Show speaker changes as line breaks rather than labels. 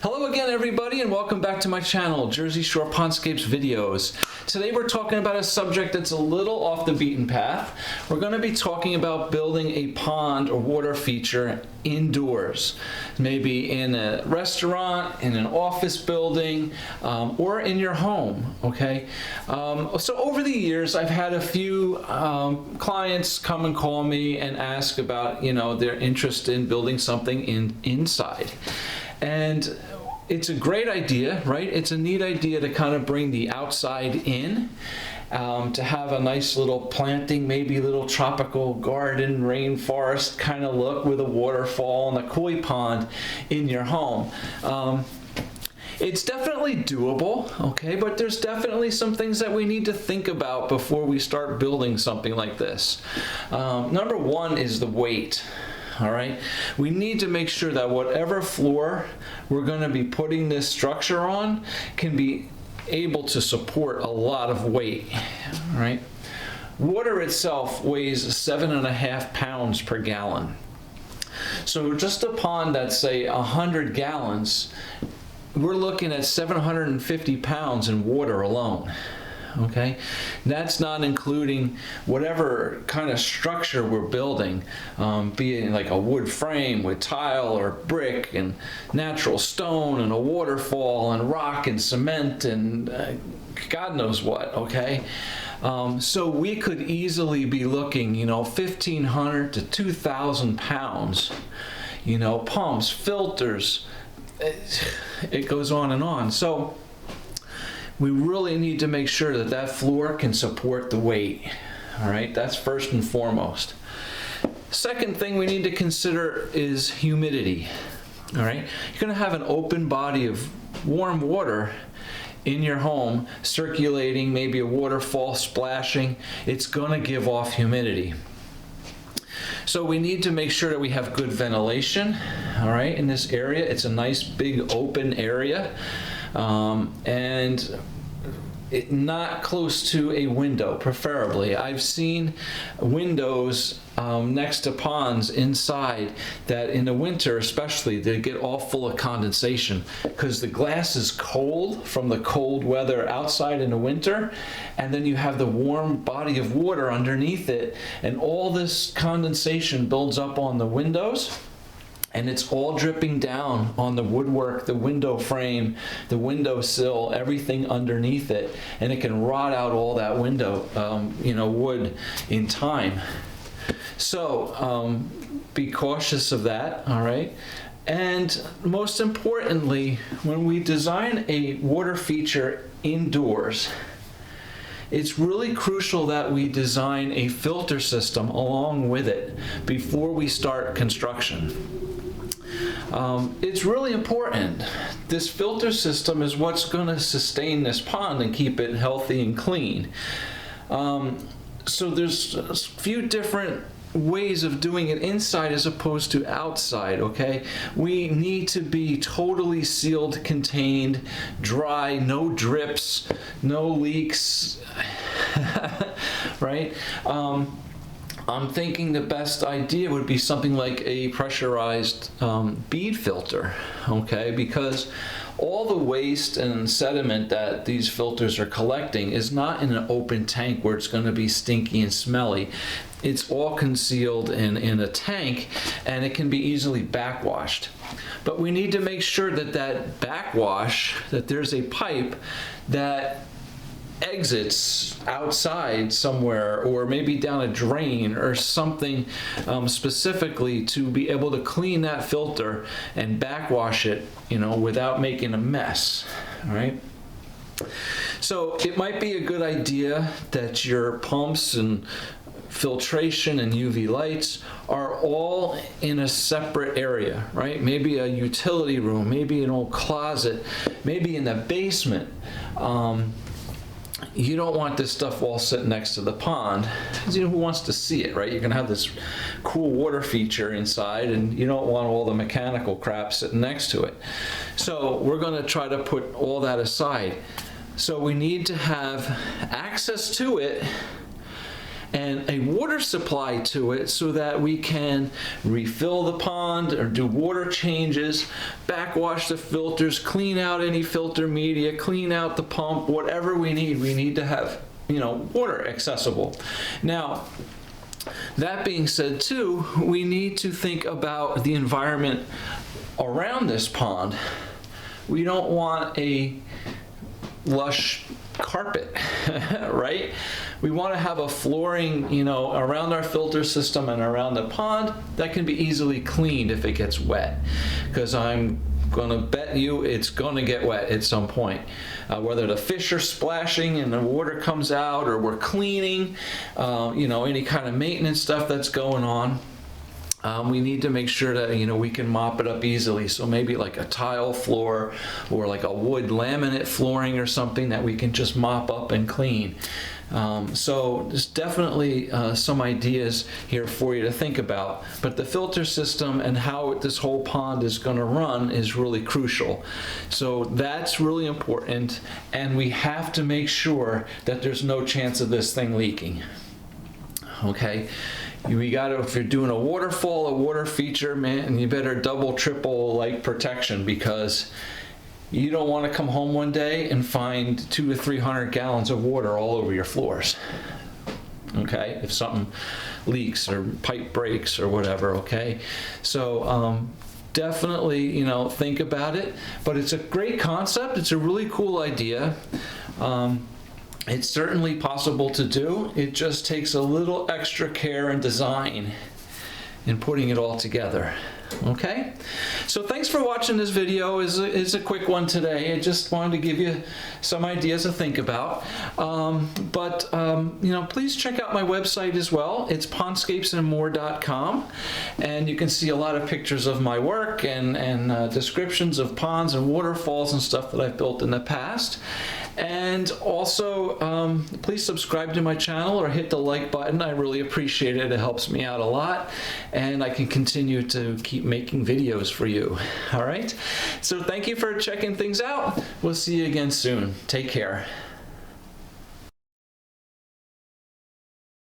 Hello again everybody and welcome back to my channel, Jersey Shore Pondscapes videos. Today we're talking about a subject that's a little off the beaten path. We're going to be talking about building a pond or water feature indoors. Maybe in a restaurant, in an office building, or in your home, okay? So over the years I've had a few clients come and call me and ask about, their interest in building something inside. And it's a great idea, right? It's a neat idea to kind of bring the outside in, to have a nice little planting, maybe a little tropical garden, rainforest kind of look with a waterfall and a koi pond in your home. It's definitely doable, okay, but there's definitely some things that we need to think about before we start building something like this. Number one is the weight. All right, we need to make sure that whatever floor we're going to be putting this structure on can be able to support a lot of weight. All right, water itself weighs 7.5 pounds per gallon. So just a pond that's say 100 gallons, we're looking at 750 pounds in water alone. Okay, that's not including whatever kind of structure we're building, be it like a wood frame with tile or brick and natural stone and a waterfall and rock and cement and God knows what, okay? So we could easily be looking, 1,500 to 2,000 pounds, pumps, filters, it goes on and on. So we really need to make sure that that floor can support the weight. All right, that's first and foremost. Second thing we need to consider is humidity. All right, you're going to have an open body of warm water in your home circulating, maybe a waterfall splashing. It's going to give off humidity. So we need to make sure that we have good ventilation, all right, in this area. It's a nice big open area. And not close to a window, preferably. I've seen windows next to ponds inside that in the winter especially, they get all full of condensation because the glass is cold from the cold weather outside in the winter, and then you have the warm body of water underneath it, and all this condensation builds up on the windows. And it's all dripping down on the woodwork, the window frame, the window sill, everything underneath it, and it can rot out all that window, wood in time. So be cautious of that, all right? And most importantly, when we design a water feature indoors, it's really crucial that we design a filter system along with it before we start construction. It's really important. This filter system is what's going to sustain this pond and keep it healthy and clean. So there's a few different ways of doing it inside as opposed to outside, okay? We need to be totally sealed, contained, dry, no drips, no leaks, right? I'm thinking the best idea would be something like a pressurized bead filter, okay? Because all the waste and sediment that these filters are collecting is not in an open tank where it's going to be stinky and smelly. It's all concealed in a tank, and it can be easily backwashed. But we need to make sure that that backwash, that there's a pipe that exits outside somewhere, or maybe down a drain or something specifically to be able to clean that filter and backwash it, without making a mess. All right. So it might be a good idea that your pumps and filtration and UV lights are all in a separate area, right? Maybe a utility room, maybe an old closet, maybe in the basement. You don't want this stuff all sitting next to the pond, because who wants to see it, right? You're gonna have this cool water feature inside, and you don't want all the mechanical crap sitting next to it. So we're gonna try to put all that aside. So we need to have access to it, and a water supply to it so that we can refill the pond or do water changes, backwash the filters, clean out any filter media, clean out the pump, whatever we need to have, you know, water accessible. Now, that being said too, we need to think about the environment around this pond. We don't want a lush carpet, right? We want to have a flooring, you know, around our filter system and around the pond that can be easily cleaned if it gets wet, because I'm gonna bet you it's gonna get wet at some point. Whether the fish are splashing and the water comes out, or we're cleaning, you know, any kind of maintenance stuff that's going on. We need to make sure that, you know, we can mop it up easily. So maybe like a tile floor or like a wood laminate flooring or something that we can just mop up and clean. So there's definitely some ideas here for you to think about, but the filter system and how this whole pond is going to run is really crucial. So that's really important, and we have to make sure that there's no chance of this thing leaking. Okay, we got to, if you're doing a waterfall, a water feature, man, you better double, triple like protection, because you don't want to come home one day and find 200 to 300 gallons of water all over your floors. Okay, if something leaks or pipe breaks or whatever. Okay, so definitely, you know, think about it. But it's a great concept. It's a really cool idea. It's certainly possible to do. It just takes a little extra care and design in putting it all together. Okay, so thanks for watching this video. It's a quick one today. I just wanted to give you some ideas to think about. You know, please check out my website as well. It's pondscapesandmore.com, and you can see a lot of pictures of my work and descriptions of ponds and waterfalls and stuff that I've built in the past. And also, please subscribe to my channel or hit the like button. I really appreciate it. It helps me out a lot, and I can continue to keep making videos for you. All right, so thank you for checking things out. We'll see you again soon. Take care.